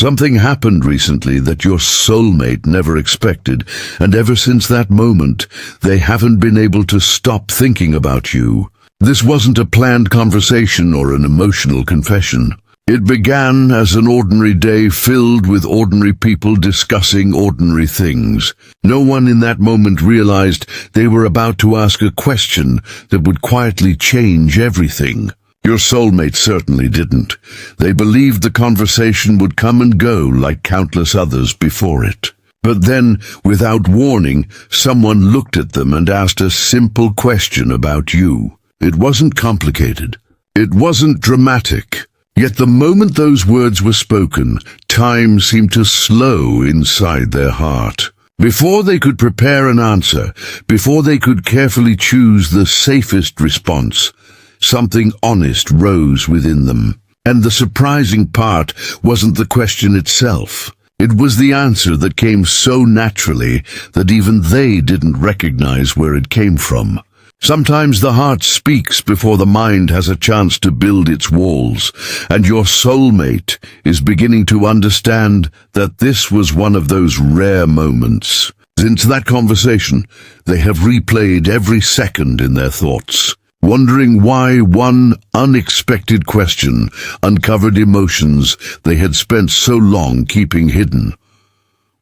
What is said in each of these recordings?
Something happened recently that your soulmate never expected, and ever since that moment, they haven't been able to stop thinking about you. This wasn't a planned conversation or an emotional confession. It began as an ordinary day filled with ordinary people discussing ordinary things. No one in that moment realized they were about to ask a question that would quietly change everything. Your soulmate certainly didn't. They believed the conversation would come and go like countless others before it. But then, without warning, someone looked at them and asked a simple question about you. It wasn't complicated. It wasn't dramatic. Yet the moment those words were spoken, time seemed to slow inside their heart. Before they could prepare an answer, before they could carefully choose the safest response, something honest rose within them. And the surprising part wasn't the question itself. It was the answer that came so naturally that even they didn't recognize where it came from. Sometimes the heart speaks before the mind has a chance to build its walls, and your soulmate is beginning to understand that this was one of those rare moments. Since that conversation, they have replayed every second in their thoughts, wondering why one unexpected question uncovered emotions they had spent so long keeping hidden.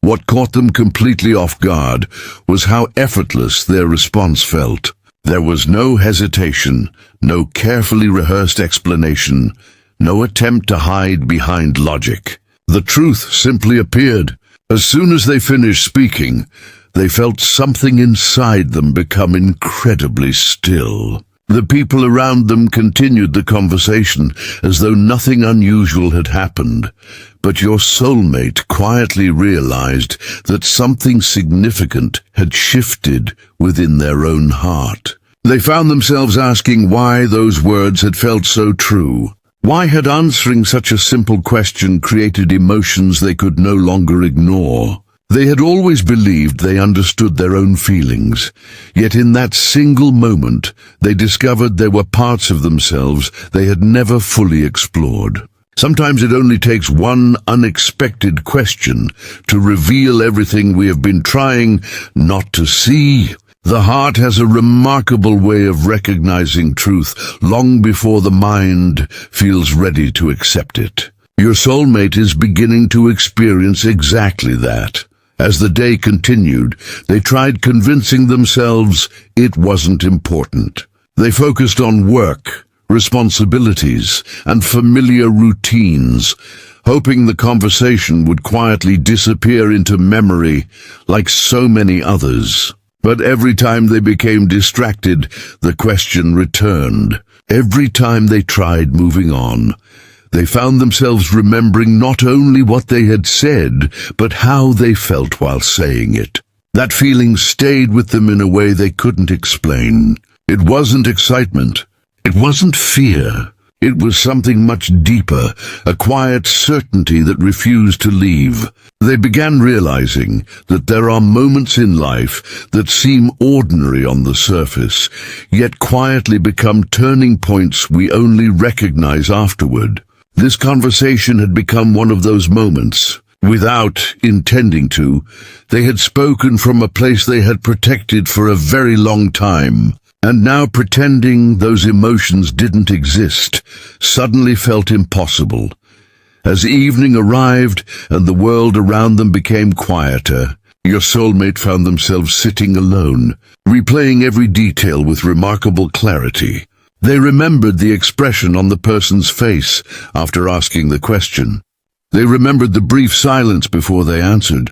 What caught them completely off guard was how effortless their response felt. There was no hesitation, no carefully rehearsed explanation, no attempt to hide behind logic. The truth simply appeared. As soon as they finished speaking, they felt something inside them become incredibly still. The people around them continued the conversation as though nothing unusual had happened, but your soulmate quietly realized that something significant had shifted within their own heart. They found themselves asking why those words had felt so true. Why had answering such a simple question created emotions they could no longer ignore? They had always believed they understood their own feelings, yet in that single moment they discovered there were parts of themselves they had never fully explored. Sometimes it only takes one unexpected question to reveal everything we have been trying not to see. The heart has a remarkable way of recognizing truth long before the mind feels ready to accept it. Your soulmate is beginning to experience exactly that. As the day continued, they tried convincing themselves it wasn't important. They focused on work, responsibilities, and familiar routines, hoping the conversation would quietly disappear into memory like so many others. But every time they became distracted, the question returned. Every time they tried moving on, they found themselves remembering not only what they had said, but how they felt while saying it. That feeling stayed with them in a way they couldn't explain. It wasn't excitement. It wasn't fear. It was something much deeper, a quiet certainty that refused to leave. They began realizing that there are moments in life that seem ordinary on the surface, yet quietly become turning points we only recognize afterward. This conversation had become one of those moments. Without intending to, they had spoken from a place they had protected for a very long time, and now pretending those emotions didn't exist suddenly felt impossible. As evening arrived and the world around them became quieter, your soulmate found themselves sitting alone, replaying every detail with remarkable clarity. They remembered the expression on the person's face after asking the question. They remembered the brief silence before they answered.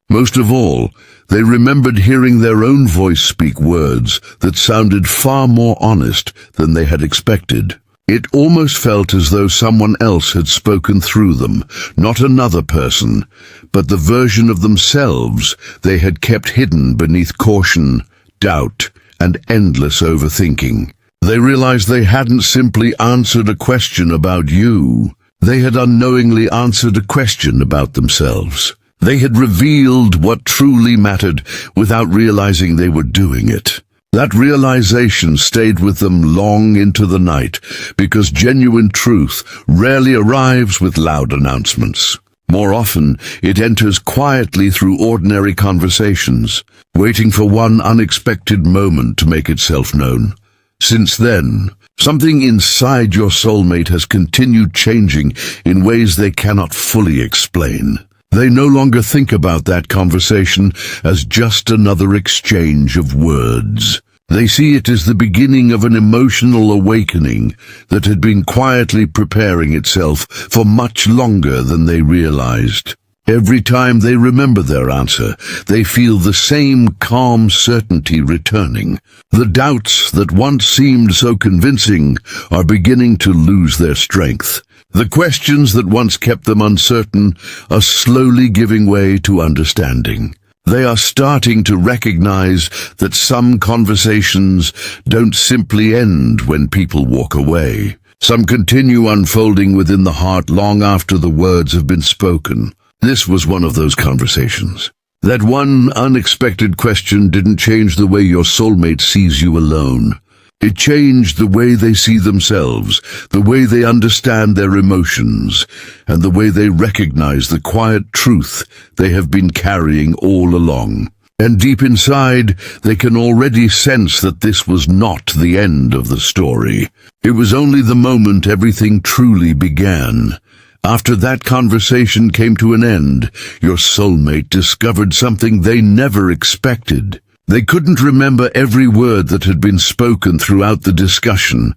Most of all, they remembered hearing their own voice speak words that sounded far more honest than they had expected. It almost felt as though someone else had spoken through them, not another person, but the version of themselves they had kept hidden beneath caution, doubt, and endless overthinking. They realized they hadn't simply answered a question about you. They had unknowingly answered a question about themselves. They had revealed what truly mattered without realizing they were doing it. That realization stayed with them long into the night, because genuine truth rarely arrives with loud announcements. More often, it enters quietly through ordinary conversations, waiting for one unexpected moment to make itself known. Since then, something inside your soulmate has continued changing in ways they cannot fully explain. They no longer think about that conversation as just another exchange of words. They see it as the beginning of an emotional awakening that had been quietly preparing itself for much longer than they realized. Every time they remember their answer, they feel the same calm certainty returning. The doubts that once seemed so convincing are beginning to lose their strength. The questions that once kept them uncertain are slowly giving way to understanding. They are starting to recognize that some conversations don't simply end when people walk away. Some continue unfolding within the heart long after the words have been spoken. This was one of those conversations. That one unexpected question didn't change the way your soulmate sees you alone. It changed the way they see themselves, the way they understand their emotions, and the way they recognize the quiet truth they have been carrying all along. And deep inside, they can already sense that this was not the end of the story. It was only the moment everything truly began. After that conversation came to an end, your soulmate discovered something they never expected. They couldn't remember every word that had been spoken throughout the discussion,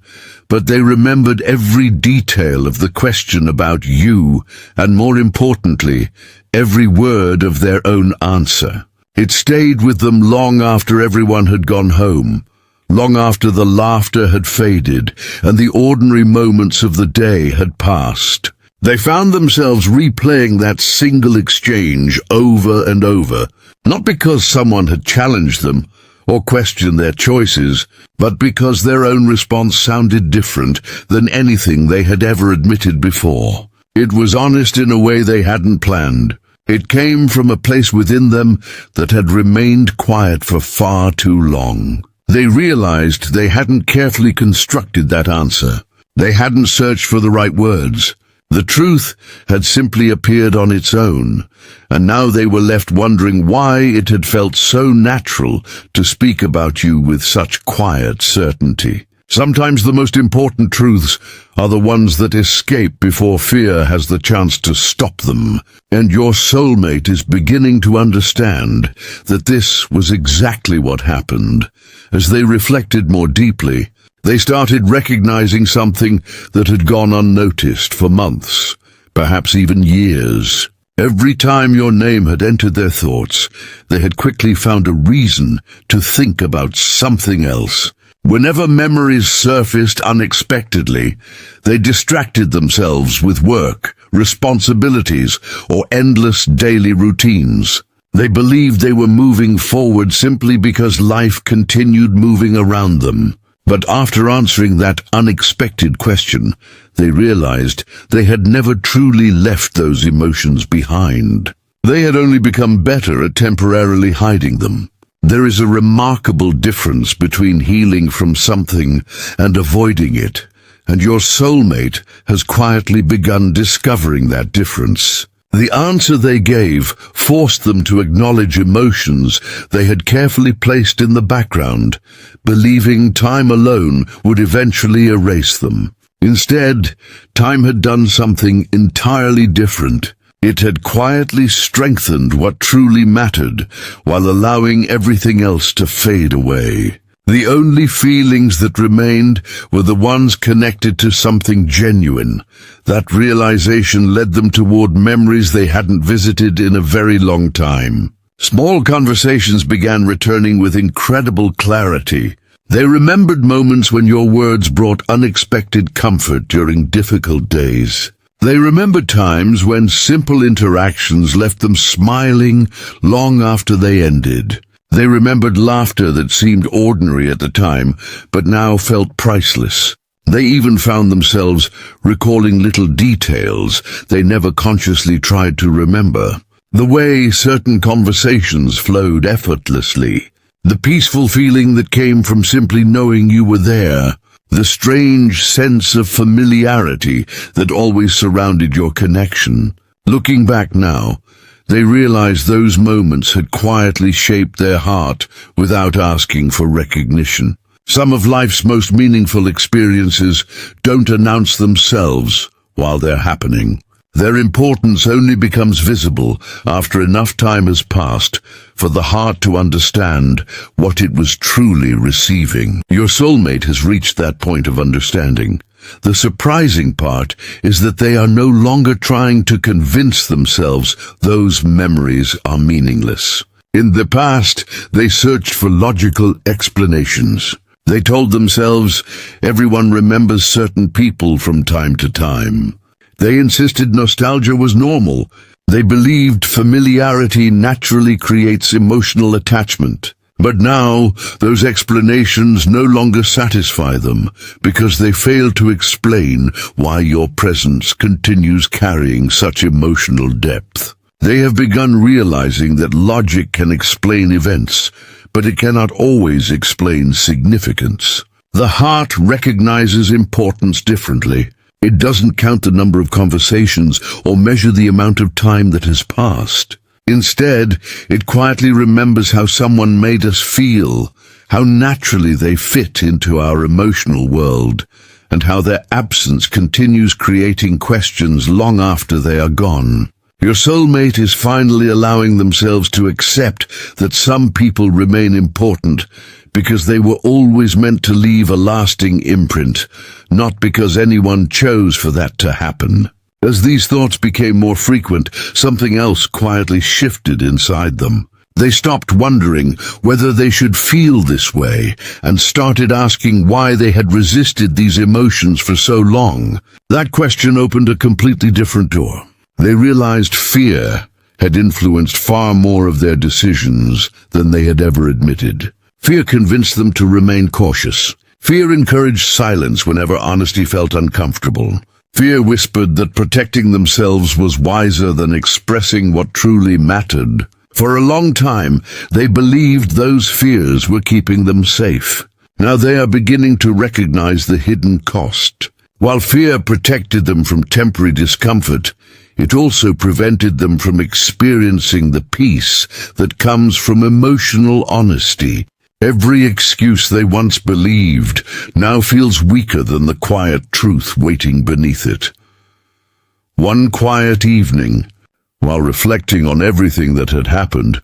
but they remembered every detail of the question about you, and more importantly, every word of their own answer. It stayed with them long after everyone had gone home, long after the laughter had faded and the ordinary moments of the day had passed. They found themselves replaying that single exchange over and over, not because someone had challenged them or questioned their choices, but because their own response sounded different than anything they had ever admitted before. It was honest in a way they hadn't planned. It came from a place within them that had remained quiet for far too long. They realized they hadn't carefully constructed that answer. They hadn't searched for the right words. The truth had simply appeared on its own, and now they were left wondering why it had felt so natural to speak about you with such quiet certainty. Sometimes the most important truths are the ones that escape before fear has the chance to stop them, and your soulmate is beginning to understand that this was exactly what happened. As they reflected more deeply, they started recognizing something that had gone unnoticed for months, perhaps even years. Every time your name had entered their thoughts, they had quickly found a reason to think about something else. Whenever memories surfaced unexpectedly, they distracted themselves with work, responsibilities, or endless daily routines. They believed they were moving forward simply because life continued moving around them. But after answering that unexpected question, they realized they had never truly left those emotions behind. They had only become better at temporarily hiding them. There is a remarkable difference between healing from something and avoiding it, and your soulmate has quietly begun discovering that difference. The answer they gave forced them to acknowledge emotions they had carefully placed in the background, believing time alone would eventually erase them. Instead, time had done something entirely different. It had quietly strengthened what truly mattered, while allowing everything else to fade away. The only feelings that remained were the ones connected to something genuine. That realization led them toward memories they hadn't visited in a very long time. Small conversations began returning with incredible clarity. They remembered moments when your words brought unexpected comfort during difficult days. They remembered times when simple interactions left them smiling long after they ended. They remembered laughter that seemed ordinary at the time, but now felt priceless. They even found themselves recalling little details they never consciously tried to remember. The way certain conversations flowed effortlessly. The peaceful feeling that came from simply knowing you were there. The strange sense of familiarity that always surrounded your connection. Looking back now, they realize those moments had quietly shaped their heart without asking for recognition. Some of life's most meaningful experiences don't announce themselves while they're happening. Their importance only becomes visible after enough time has passed for the heart to understand what it was truly receiving. Your soulmate has reached that point of understanding. The surprising part is that they are no longer trying to convince themselves those memories are meaningless. In the past, they searched for logical explanations. They told themselves everyone remembers certain people from time to time. They insisted nostalgia was normal. They believed familiarity naturally creates emotional attachment. But now, those explanations no longer satisfy them because they fail to explain why your presence continues carrying such emotional depth. They have begun realizing that logic can explain events, but it cannot always explain significance. The heart recognizes importance differently. It doesn't count the number of conversations or measure the amount of time that has passed. Instead, it quietly remembers how someone made us feel, how naturally they fit into our emotional world, and how their absence continues creating questions long after they are gone. Your soulmate is finally allowing themselves to accept that some people remain important because they were always meant to leave a lasting imprint, not because anyone chose for that to happen. As these thoughts became more frequent, something else quietly shifted inside them. They stopped wondering whether they should feel this way and started asking why they had resisted these emotions for so long. That question opened a completely different door. They realized fear had influenced far more of their decisions than they had ever admitted. Fear convinced them to remain cautious. Fear encouraged silence whenever honesty felt uncomfortable. Fear whispered that protecting themselves was wiser than expressing what truly mattered. For a long time, they believed those fears were keeping them safe. Now they are beginning to recognize the hidden cost. While fear protected them from temporary discomfort, it also prevented them from experiencing the peace that comes from emotional honesty. Every excuse they once believed now feels weaker than the quiet truth waiting beneath it. One quiet evening, while reflecting on everything that had happened,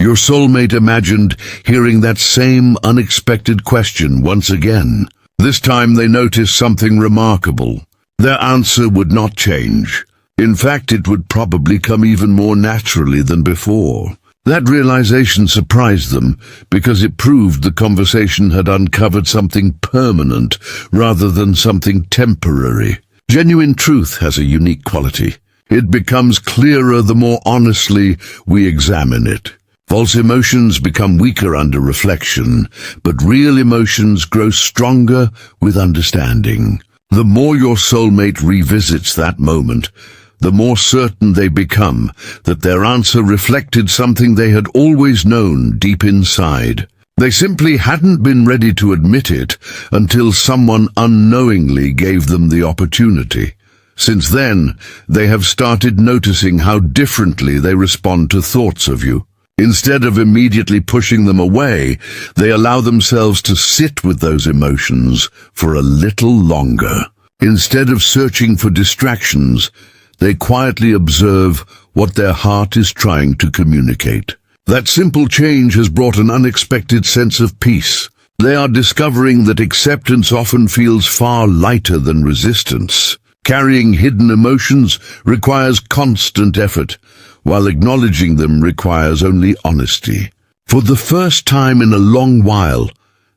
your soulmate imagined hearing that same unexpected question once again. This time they noticed something remarkable. Their answer would not change. In fact, it would probably come even more naturally than before. That realization surprised them because it proved the conversation had uncovered something permanent rather than something temporary. Genuine truth has a unique quality. It becomes clearer the more honestly we examine it. False emotions become weaker under reflection, but real emotions grow stronger with understanding. The more your soulmate revisits that moment, the more certain they become that their answer reflected something they had always known deep inside. They simply hadn't been ready to admit it until someone unknowingly gave them the opportunity. Since then, they have started noticing how differently they respond to thoughts of you. Instead of immediately pushing them away, they allow themselves to sit with those emotions for a little longer. Instead of searching for distractions, they quietly observe what their heart is trying to communicate. That simple change has brought an unexpected sense of peace. They are discovering that acceptance often feels far lighter than resistance. Carrying hidden emotions requires constant effort, while acknowledging them requires only honesty. For the first time in a long while,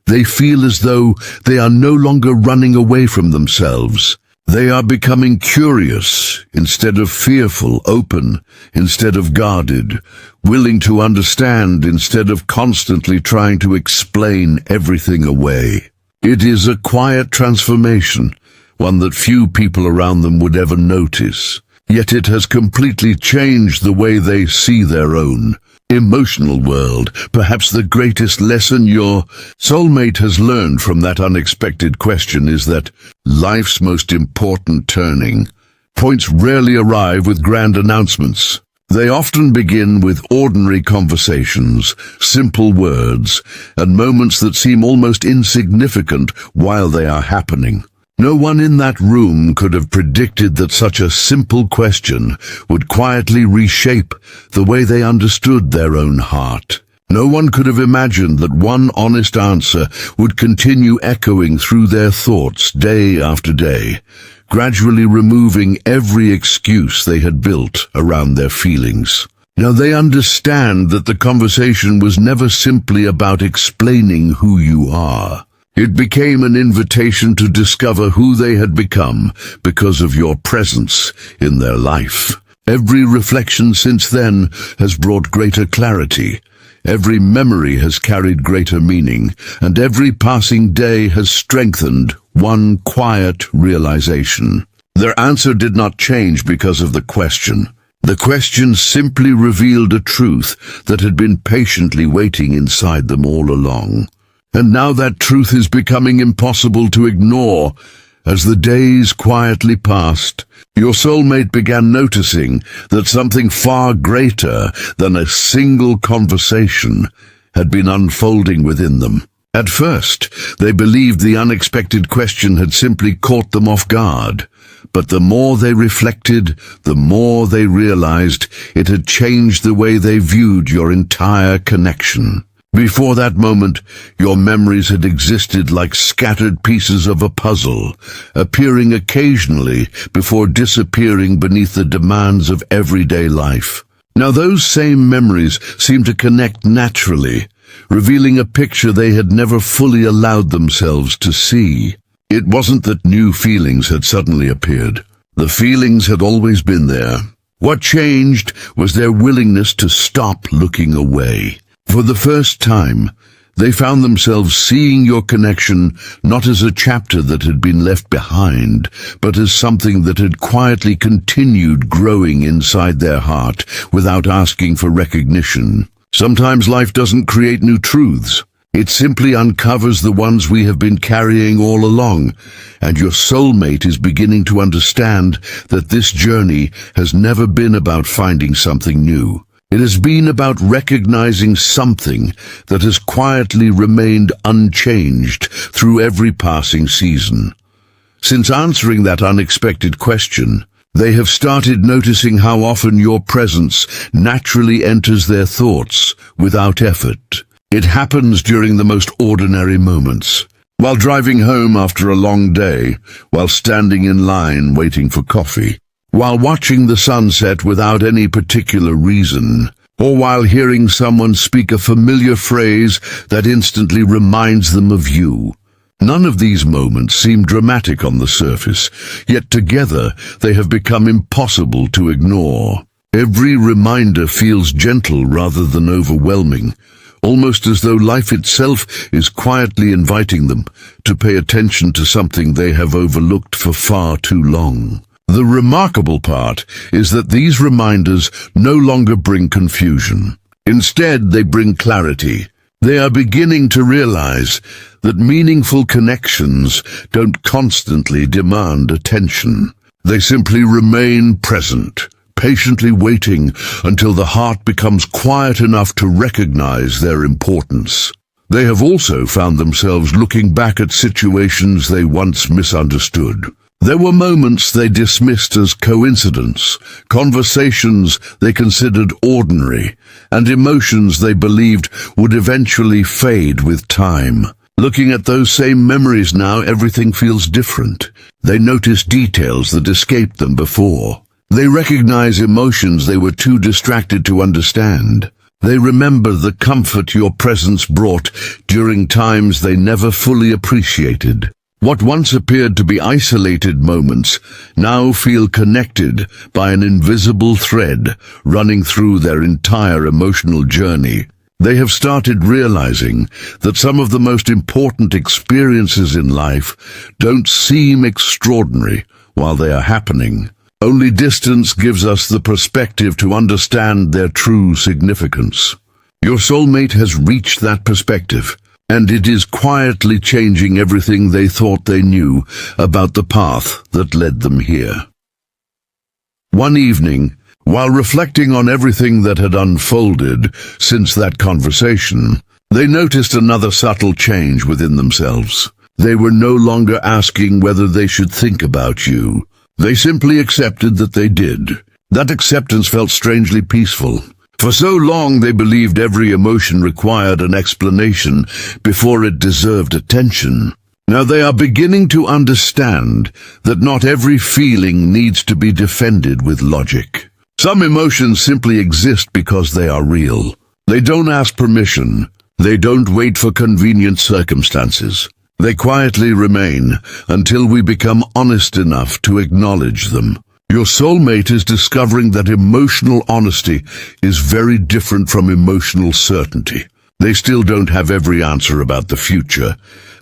they feel as though they are no longer running away from themselves. They are becoming curious instead of fearful, open instead of guarded, willing to understand instead of constantly trying to explain everything away. It is a quiet transformation, one that few people around them would ever notice. Yet it has completely changed the way they see their own emotional world. Perhaps the greatest lesson your soulmate has learned from that unexpected question is that life's most important turning Points rarely arrive with grand announcements. They often begin with ordinary conversations, simple words, and moments that seem almost insignificant while they are happening. No one in that room could have predicted that such a simple question would quietly reshape the way they understood their own heart. No one could have imagined that one honest answer would continue echoing through their thoughts day after day, gradually removing every excuse they had built around their feelings. Now they understand that the conversation was never simply about explaining who you are. It became an invitation to discover who they had become because of your presence in their life. Every reflection since then has brought greater clarity. Every memory has carried greater meaning, and every passing day has strengthened one quiet realization. Their answer did not change because of the question. The question simply revealed a truth that had been patiently waiting inside them all along. And now that truth is becoming impossible to ignore. As the days quietly passed, your soulmate began noticing that something far greater than a single conversation had been unfolding within them. At first, they believed the unexpected question had simply caught them off guard. But the more they reflected, the more they realized it had changed the way they viewed your entire connection. Before that moment, your memories had existed like scattered pieces of a puzzle, appearing occasionally before disappearing beneath the demands of everyday life. Now those same memories seemed to connect naturally, revealing a picture they had never fully allowed themselves to see. It wasn't that new feelings had suddenly appeared. The feelings had always been there. What changed was their willingness to stop looking away. For the first time, they found themselves seeing your connection not as a chapter that had been left behind, but as something that had quietly continued growing inside their heart without asking for recognition. Sometimes life doesn't create new truths. It simply uncovers the ones we have been carrying all along, and your soulmate is beginning to understand that this journey has never been about finding something new. It has been about recognizing something that has quietly remained unchanged through every passing season. Since answering that unexpected question, they have started noticing how often your presence naturally enters their thoughts without effort. It happens during the most ordinary moments. While driving home after a long day, while standing in line waiting for coffee, while watching the sunset without any particular reason, or while hearing someone speak a familiar phrase that instantly reminds them of you. None of these moments seem dramatic on the surface, yet together they have become impossible to ignore. Every reminder feels gentle rather than overwhelming, almost as though life itself is quietly inviting them to pay attention to something they have overlooked for far too long. The remarkable part is that these reminders no longer bring confusion. Instead, they bring clarity. They are beginning to realize that meaningful connections don't constantly demand attention. They simply remain present, patiently waiting until the heart becomes quiet enough to recognize their importance. They have also found themselves looking back at situations they once misunderstood. There were moments they dismissed as coincidence, conversations they considered ordinary, and emotions they believed would eventually fade with time. Looking at those same memories now, everything feels different. They notice details that escaped them before. They recognize emotions they were too distracted to understand. They remember the comfort your presence brought during times they never fully appreciated. What once appeared to be isolated moments now feel connected by an invisible thread running through their entire emotional journey. They have started realizing that some of the most important experiences in life don't seem extraordinary while they are happening. Only distance gives us the perspective to understand their true significance. Your soulmate has reached that perspective, and it is quietly changing everything they thought they knew about the path that led them here. One evening, while reflecting on everything that had unfolded since that conversation, they noticed another subtle change within themselves. They were no longer asking whether they should think about you. They simply accepted that they did. That acceptance felt strangely peaceful. For so long they believed every emotion required an explanation before it deserved attention. Now they are beginning to understand that not every feeling needs to be defended with logic. Some emotions simply exist because they are real. They don't ask permission. They don't wait for convenient circumstances. They quietly remain until we become honest enough to acknowledge them. Your soulmate is discovering that emotional honesty is very different from emotional certainty. They still don't have every answer about the future,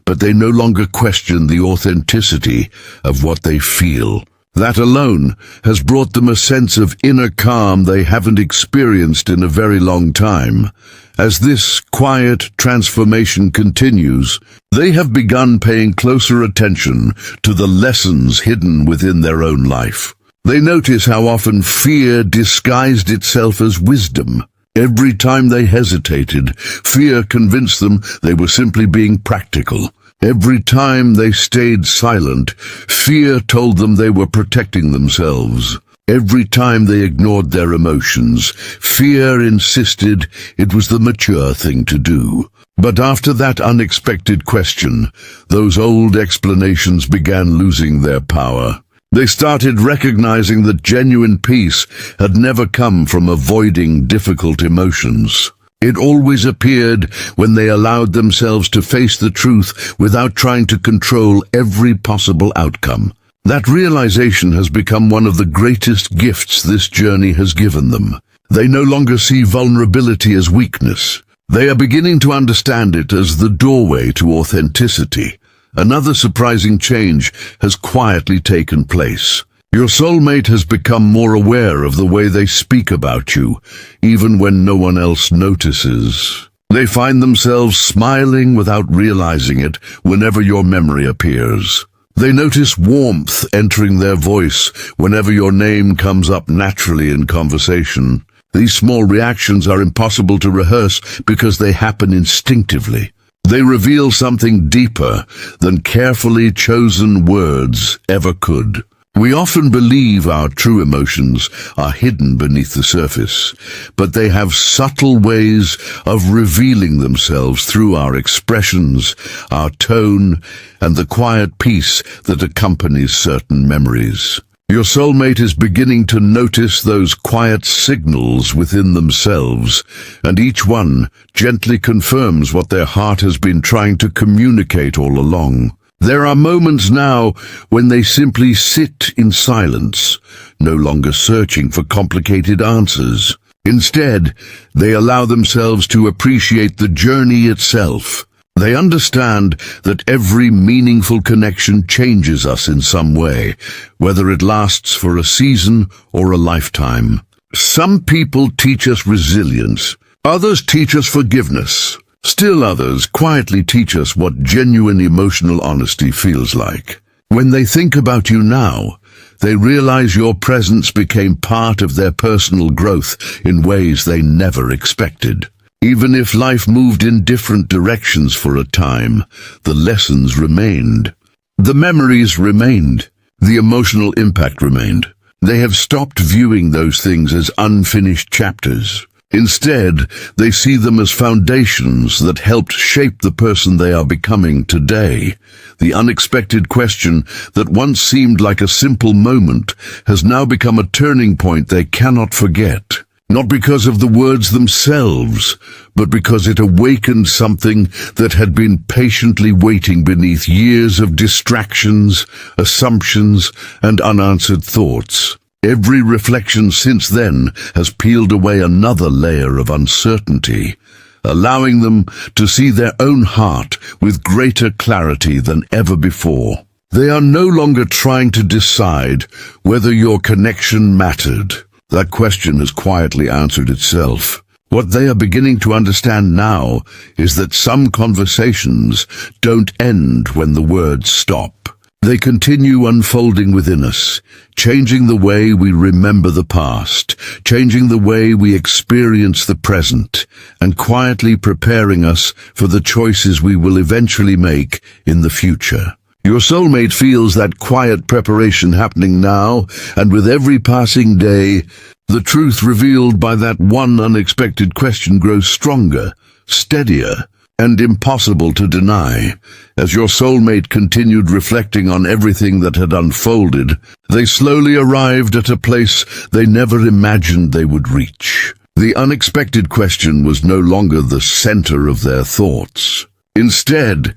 but they no longer question the authenticity of what they feel. That alone has brought them a sense of inner calm they haven't experienced in a very long time. As this quiet transformation continues, they have begun paying closer attention to the lessons hidden within their own life. They notice how often fear disguised itself as wisdom. Every time they hesitated, fear convinced them they were simply being practical. Every time they stayed silent, fear told them they were protecting themselves. Every time they ignored their emotions, fear insisted it was the mature thing to do. But after that unexpected question, those old explanations began losing their power. They started recognizing that genuine peace had never come from avoiding difficult emotions. It always appeared when they allowed themselves to face the truth without trying to control every possible outcome. That realization has become one of the greatest gifts this journey has given them. They no longer see vulnerability as weakness. They are beginning to understand it as the doorway to authenticity. Another surprising change has quietly taken place. Your soulmate has become more aware of the way they speak about you, even when no one else notices. They find themselves smiling without realizing it whenever your memory appears. They notice warmth entering their voice whenever your name comes up naturally in conversation. These small reactions are impossible to rehearse because they happen instinctively. They reveal something deeper than carefully chosen words ever could. We often believe our true emotions are hidden beneath the surface, but they have subtle ways of revealing themselves through our expressions, our tone, and the quiet peace that accompanies certain memories. Your soulmate is beginning to notice those quiet signals within themselves, and each one gently confirms what their heart has been trying to communicate all along. There are moments now when they simply sit in silence, no longer searching for complicated answers. Instead, they allow themselves to appreciate the journey itself. They understand that every meaningful connection changes us in some way, whether it lasts for a season or a lifetime. Some people teach us resilience, others teach us forgiveness. Still others quietly teach us what genuine emotional honesty feels like. When they think about you now, they realize your presence became part of their personal growth in ways they never expected. Even if life moved in different directions for a time, the lessons remained. The memories remained. The emotional impact remained. They have stopped viewing those things as unfinished chapters. Instead, they see them as foundations that helped shape the person they are becoming today. The unexpected question that once seemed like a simple moment has now become a turning point they cannot forget. Not because of the words themselves, but because it awakened something that had been patiently waiting beneath years of distractions, assumptions, and unanswered thoughts. Every reflection since then has peeled away another layer of uncertainty, allowing them to see their own heart with greater clarity than ever before. They are no longer trying to decide whether your connection mattered. That question has quietly answered itself. What they are beginning to understand now is that some conversations don't end when the words stop. They continue unfolding within us, changing the way we remember the past, changing the way we experience the present, and quietly preparing us for the choices we will eventually make in the future. Your soulmate feels that quiet preparation happening now, and with every passing day, the truth revealed by that one unexpected question grows stronger, steadier, and impossible to deny. As your soulmate continued reflecting on everything that had unfolded, they slowly arrived at a place they never imagined they would reach. The unexpected question was no longer the center of their thoughts. Instead,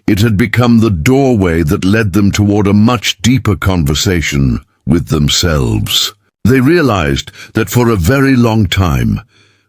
it had become the doorway that led them toward a much deeper conversation with themselves. They realized that for a very long time,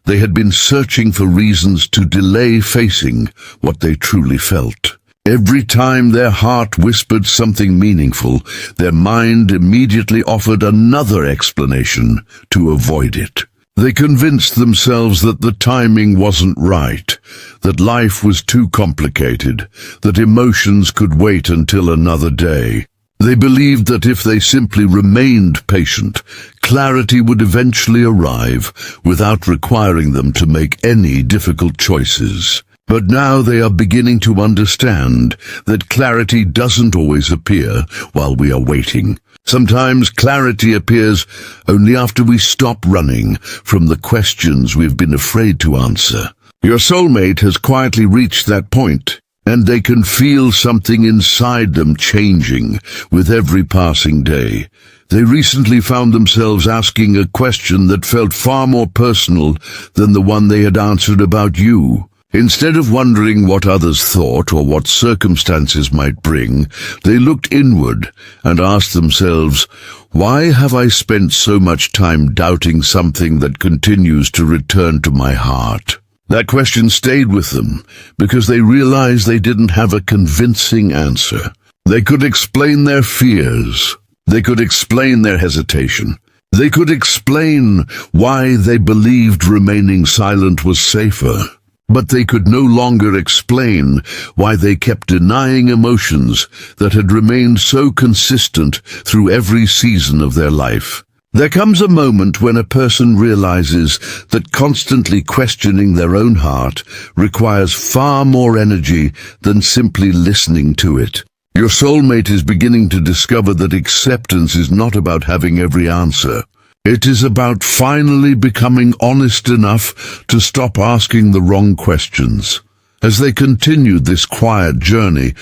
they had been searching for reasons to delay facing what they truly felt. Every time their heart whispered something meaningful, their mind immediately offered another explanation to avoid it. They convinced themselves that the timing wasn't right, that life was too complicated, that emotions could wait until another day. They believed that if they simply remained patient, clarity would eventually arrive without requiring them to make any difficult choices. But now they are beginning to understand that clarity doesn't always appear while we are waiting. Sometimes clarity appears only after we stop running from the questions we've been afraid to answer. Your soulmate has quietly reached that point, and they can feel something inside them changing with every passing day. They recently found themselves asking a question that felt far more personal than the one they had answered about you. Instead of wondering what others thought or what circumstances might bring, they looked inward and asked themselves, "Why have I spent so much time doubting something that continues to return to my heart?" That question stayed with them because they realized they didn't have a convincing answer. They could explain their fears. They could explain their hesitation. They could explain why they believed remaining silent was safer. But they could no longer explain why they kept denying emotions that had remained so consistent through every season of their life. There comes a moment when a person realizes that constantly questioning their own heart requires far more energy than simply listening to it. Your soulmate is beginning to discover that acceptance is not about having every answer. It is about finally becoming honest enough to stop asking the wrong questions. As they continued this quiet journey,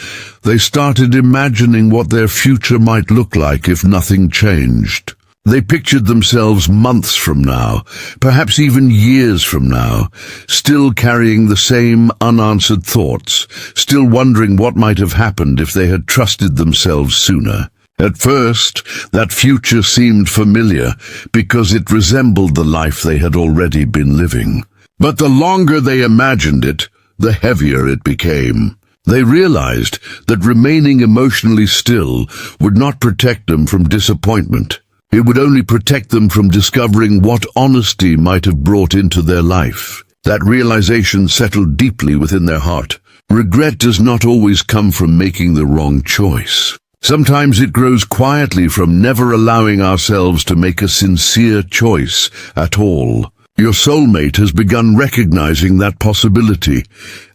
they started imagining what their future might look like if nothing changed. They pictured themselves months from now, perhaps even years from now, still carrying the same unanswered thoughts, still wondering what might have happened if they had trusted themselves sooner. At first, that future seemed familiar because it resembled the life they had already been living. But the longer they imagined it, the heavier it became. They realized that remaining emotionally still would not protect them from disappointment. It would only protect them from discovering what honesty might have brought into their life. That realization settled deeply within their heart. Regret does not always come from making the wrong choice. Sometimes it grows quietly from never allowing ourselves to make a sincere choice at all. Your soulmate has begun recognizing that possibility,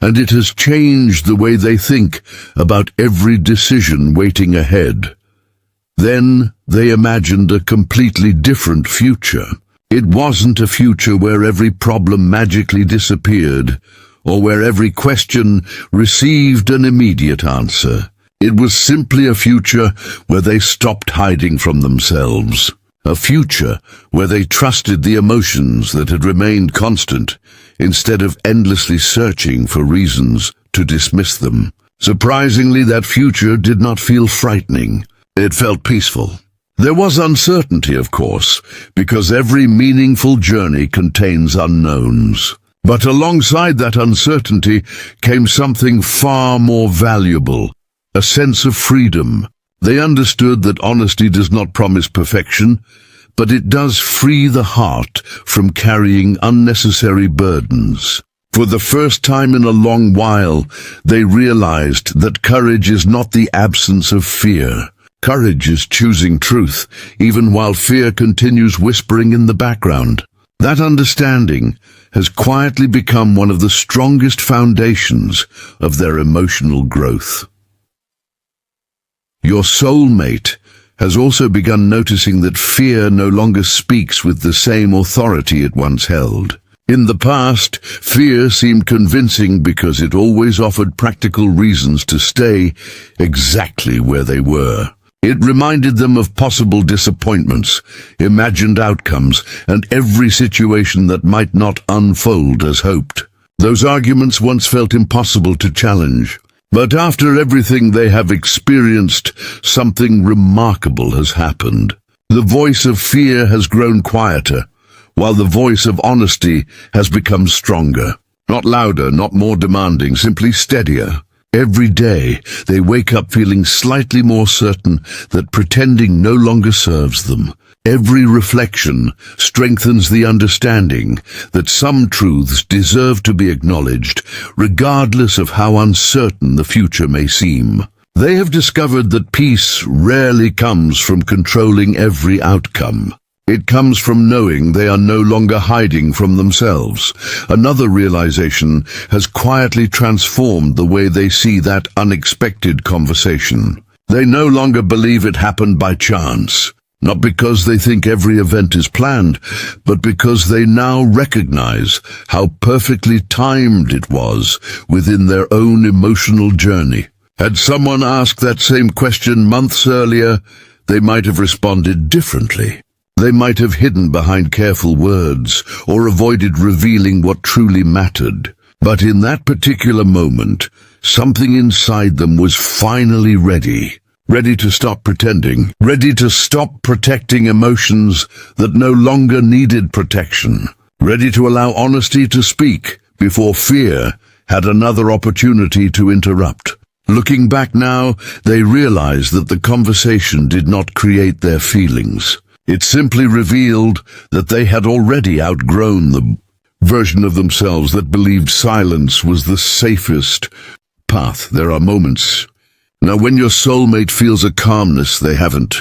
and it has changed the way they think about every decision waiting ahead. Then they imagined a completely different future. It wasn't a future where every problem magically disappeared, or where every question received an immediate answer. It was simply a future where they stopped hiding from themselves. A future where they trusted the emotions that had remained constant, instead of endlessly searching for reasons to dismiss them. Surprisingly, that future did not feel frightening. It felt peaceful. There was uncertainty, of course, because every meaningful journey contains unknowns. But alongside that uncertainty came something far more valuable, a sense of freedom. They understood that honesty does not promise perfection, but it does free the heart from carrying unnecessary burdens. For the first time in a long while, they realized that courage is not the absence of fear. Courage is choosing truth, even while fear continues whispering in the background. That understanding has quietly become one of the strongest foundations of their emotional growth. Your soulmate has also begun noticing that fear no longer speaks with the same authority it once held. In the past, fear seemed convincing because it always offered practical reasons to stay exactly where they were. It reminded them of possible disappointments, imagined outcomes, and every situation that might not unfold as hoped. Those arguments once felt impossible to challenge. But after everything they have experienced, something remarkable has happened. The voice of fear has grown quieter, while the voice of honesty has become stronger. Not louder, not more demanding, simply steadier. Every day, they wake up feeling slightly more certain that pretending no longer serves them. Every reflection strengthens the understanding that some truths deserve to be acknowledged, regardless of how uncertain the future may seem. They have discovered that peace rarely comes from controlling every outcome. It comes from knowing they are no longer hiding from themselves. Another realization has quietly transformed the way they see that unexpected conversation. They no longer believe it happened by chance, not because they think every event is planned, but because they now recognize how perfectly timed it was within their own emotional journey. Had someone asked that same question months earlier, they might have responded differently. They might have hidden behind careful words or avoided revealing what truly mattered. But in that particular moment, something inside them was finally ready. Ready to stop pretending. Ready to stop protecting emotions that no longer needed protection. Ready to allow honesty to speak before fear had another opportunity to interrupt. Looking back now, they realize that the conversation did not create their feelings. It simply revealed that they had already outgrown the version of themselves that believed silence was the safest path. There are moments now when your soulmate feels a calmness they haven't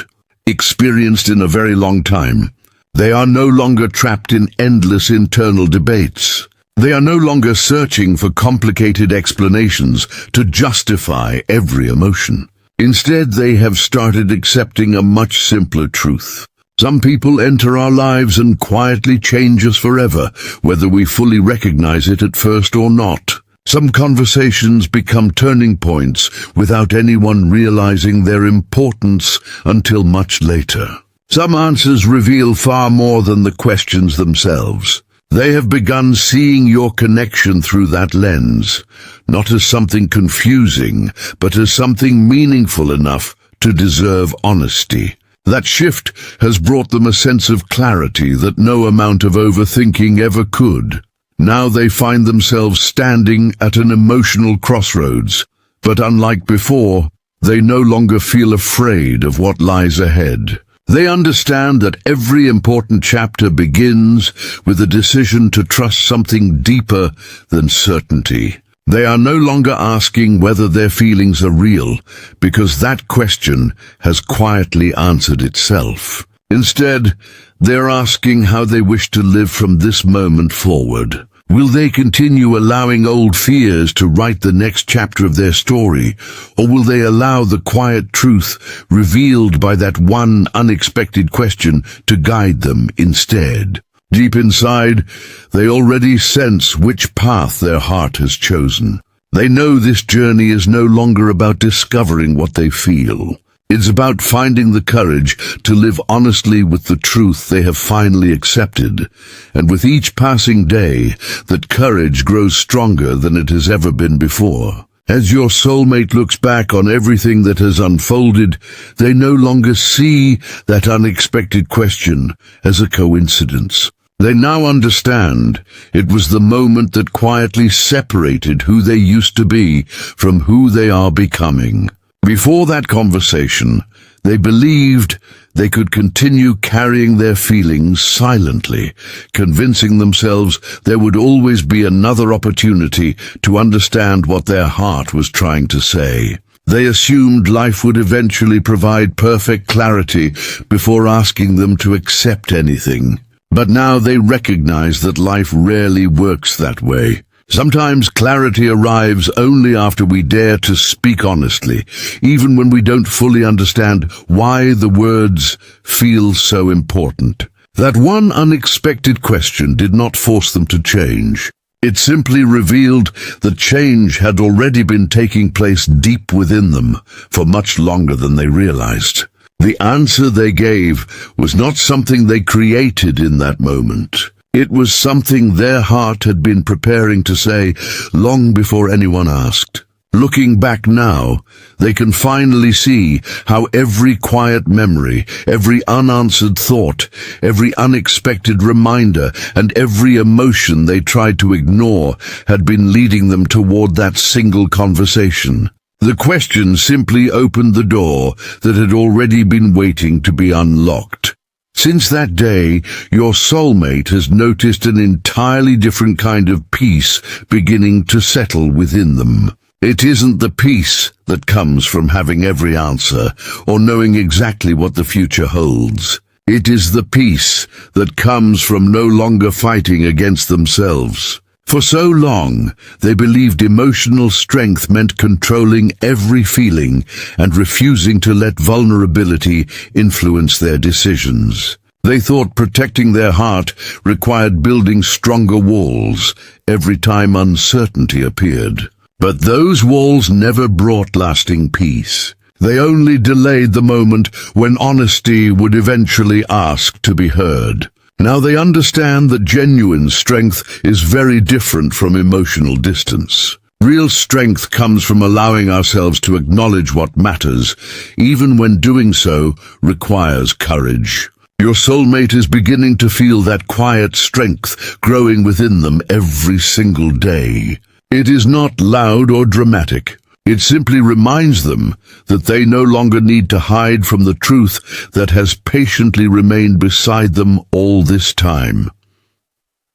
experienced in a very long time. They are no longer trapped in endless internal debates. They are no longer searching for complicated explanations to justify every emotion. Instead, they have started accepting a much simpler truth. Some people enter our lives and quietly change us forever, whether we fully recognize it at first or not. Some conversations become turning points without anyone realizing their importance until much later. Some answers reveal far more than the questions themselves. They have begun seeing your connection through that lens, not as something confusing, but as something meaningful enough to deserve honesty. That shift has brought them a sense of clarity that no amount of overthinking ever could. Now they find themselves standing at an emotional crossroads, but unlike before, they no longer feel afraid of what lies ahead. They understand that every important chapter begins with a decision to trust something deeper than certainty. They are no longer asking whether their feelings are real, because that question has quietly answered itself. Instead, they're asking how they wish to live from this moment forward. Will they continue allowing old fears to write the next chapter of their story, or will they allow the quiet truth revealed by that one unexpected question to guide them instead? Deep inside, they already sense which path their heart has chosen. They know this journey is no longer about discovering what they feel. It's about finding the courage to live honestly with the truth they have finally accepted. And with each passing day, that courage grows stronger than it has ever been before. As your soulmate looks back on everything that has unfolded, they no longer see that unexpected question as a coincidence. They now understand it was the moment that quietly separated who they used to be from who they are becoming. Before that conversation, They believed they could continue carrying their feelings silently, convincing themselves there would always be another opportunity to understand what their heart was trying to say. They assumed life would eventually provide perfect clarity before asking them to accept anything. But now they recognize that life rarely works that way. Sometimes clarity arrives only after we dare to speak honestly, even when we don't fully understand why the words feel so important. That one unexpected question did not force them to change. It simply revealed that change had already been taking place deep within them for much longer than they realized. The answer they gave was not something they created in that moment. It was something their heart had been preparing to say long before anyone asked. Looking back now, they can finally see how every quiet memory, every unanswered thought, every unexpected reminder, and every emotion they tried to ignore had been leading them toward that single conversation. The question simply opened the door that had already been waiting to be unlocked. Since that day, your soulmate has noticed an entirely different kind of peace beginning to settle within them. It isn't the peace that comes from having every answer or knowing exactly what the future holds. It is the peace that comes from no longer fighting against themselves. For so long, they believed emotional strength meant controlling every feeling and refusing to let vulnerability influence their decisions. They thought protecting their heart required building stronger walls every time uncertainty appeared. But those walls never brought lasting peace. They only delayed the moment when honesty would eventually ask to be heard. Now they understand that genuine strength is very different from emotional distance. Real strength comes from allowing ourselves to acknowledge what matters, even when doing so requires courage. Your soulmate is beginning to feel that quiet strength growing within them every single day. It is not loud or dramatic. It simply reminds them that they no longer need to hide from the truth that has patiently remained beside them all this time.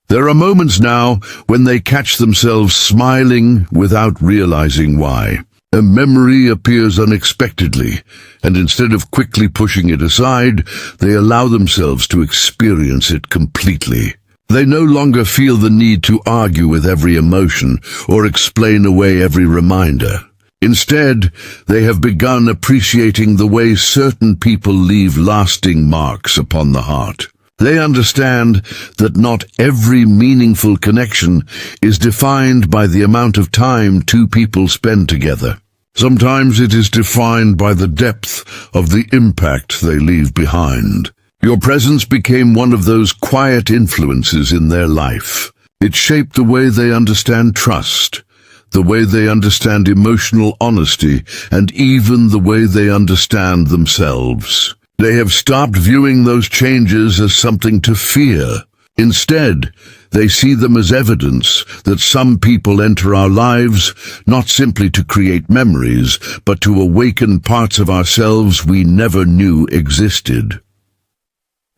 There are moments now when they catch themselves smiling without realizing why. A memory appears unexpectedly, and instead of quickly pushing it aside, they allow themselves to experience it completely. They no longer feel the need to argue with every emotion or explain away every reminder. Instead, they have begun appreciating the way certain people leave lasting marks upon the heart. They understand that not every meaningful connection is defined by the amount of time two people spend together. Sometimes it is defined by the depth of the impact they leave behind. Your presence became one of those quiet influences in their life. It shaped the way they understand trust, the way they understand emotional honesty, and even the way they understand themselves. They have stopped viewing those changes as something to fear. Instead, they see them as evidence that some people enter our lives not simply to create memories, but to awaken parts of ourselves we never knew existed.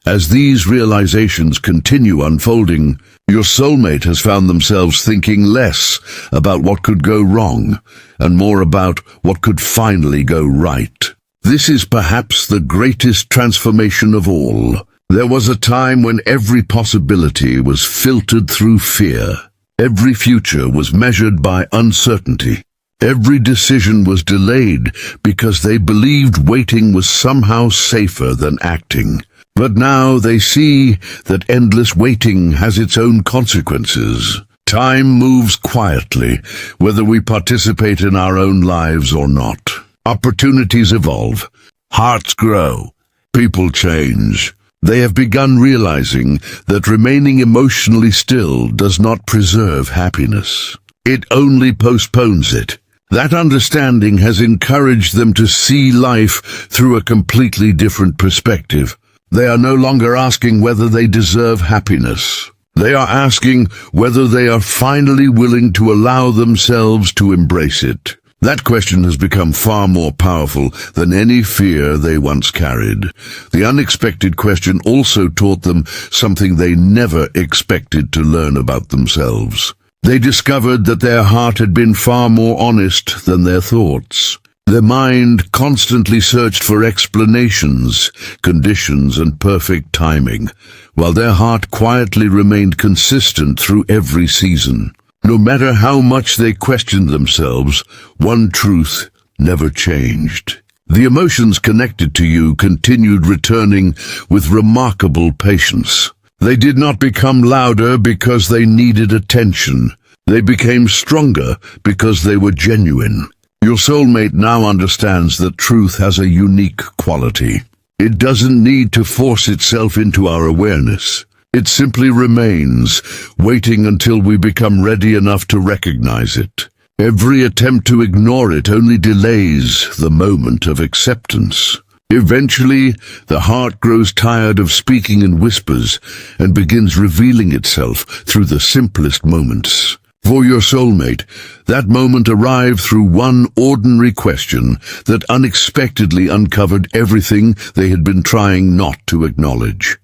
As these realizations continue unfolding, your soulmate has found themselves thinking less about what could go wrong and more about what could finally go right. This is perhaps the greatest transformation of all. There was a time when every possibility was filtered through fear. Every future was measured by uncertainty. Every decision was delayed because they believed waiting was somehow safer than acting. But now they see that endless waiting has its own consequences. Time moves quietly, whether we participate in our own lives or not. Opportunities evolve. Hearts grow. People change. They have begun realizing that remaining emotionally still does not preserve happiness. It only postpones it. That understanding has encouraged them to see life through a completely different perspective. They are no longer asking whether they deserve happiness. They are asking whether they are finally willing to allow themselves to embrace it. That question has become far more powerful than any fear they once carried. The unexpected question also taught them something they never expected to learn about themselves. They discovered that their heart had been far more honest than their thoughts. Their mind constantly searched for explanations, conditions, and perfect timing, while their heart quietly remained consistent through every season. No matter how much they questioned themselves, one truth never changed. The emotions connected to you continued returning with remarkable patience. They did not become louder because they needed attention. They became stronger because they were genuine. Your soulmate now understands that truth has a unique quality. It doesn't need to force itself into our awareness. It simply remains, waiting until we become ready enough to recognize it. Every attempt to ignore it only delays the moment of acceptance. Eventually, the heart grows tired of speaking in whispers and begins revealing itself through the simplest moments. For your soulmate, that moment arrived through one ordinary question that unexpectedly uncovered everything they had been trying not to acknowledge.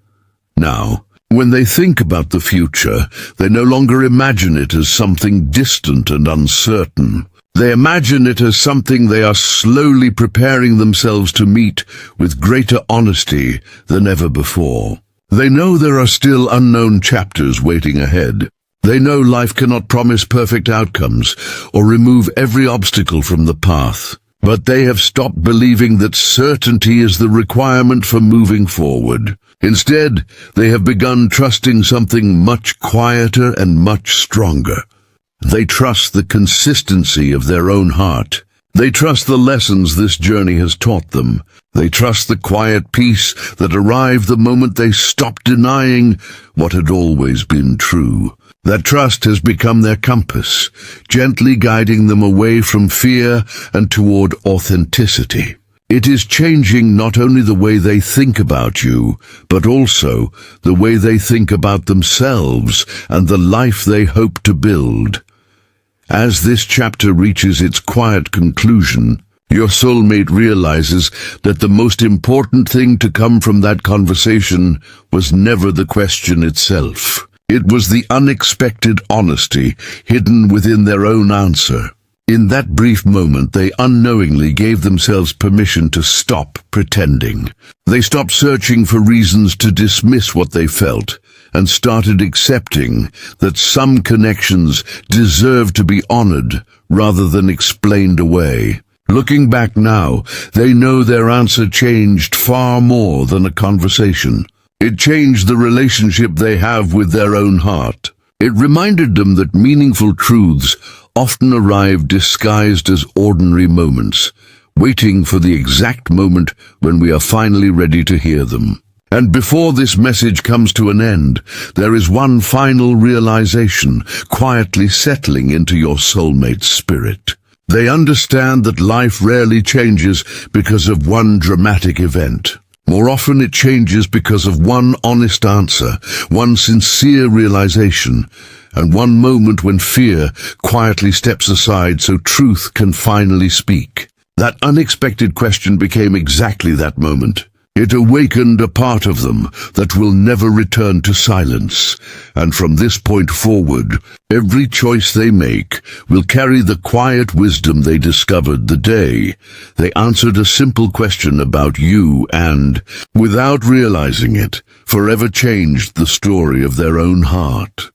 Now, when they think about the future, they no longer imagine it as something distant and uncertain. They imagine it as something they are slowly preparing themselves to meet with greater honesty than ever before. They know there are still unknown chapters waiting ahead. They know life cannot promise perfect outcomes or remove every obstacle from the path. But they have stopped believing that certainty is the requirement for moving forward. Instead, they have begun trusting something much quieter and much stronger. They trust the consistency of their own heart. They trust the lessons this journey has taught them. They trust the quiet peace that arrived the moment they stopped denying what had always been true. That trust has become their compass, gently guiding them away from fear and toward authenticity. It is changing not only the way they think about you, but also the way they think about themselves and the life they hope to build. As this chapter reaches its quiet conclusion, your soulmate realizes that the most important thing to come from that conversation was never the question itself. It was the unexpected honesty hidden within their own answer. In that brief moment, they unknowingly gave themselves permission to stop pretending. They stopped searching for reasons to dismiss what they felt and started accepting that some connections deserve to be honored rather than explained away. Looking back now, they know their answer changed far more than a conversation. It changed the relationship they have with their own heart. It reminded them that meaningful truths often arrive disguised as ordinary moments, waiting for the exact moment when we are finally ready to hear them. And before this message comes to an end, there is one final realization quietly settling into your soulmate's spirit. They understand that life rarely changes because of one dramatic event. More often it changes because of one honest answer, one sincere realization, and one moment when fear quietly steps aside so truth can finally speak. That unexpected question became exactly that moment. It awakened a part of them that will never return to silence, and from this point forward, every choice they make will carry the quiet wisdom they discovered the day they answered a simple question about you and, without realizing it, forever changed the story of their own heart.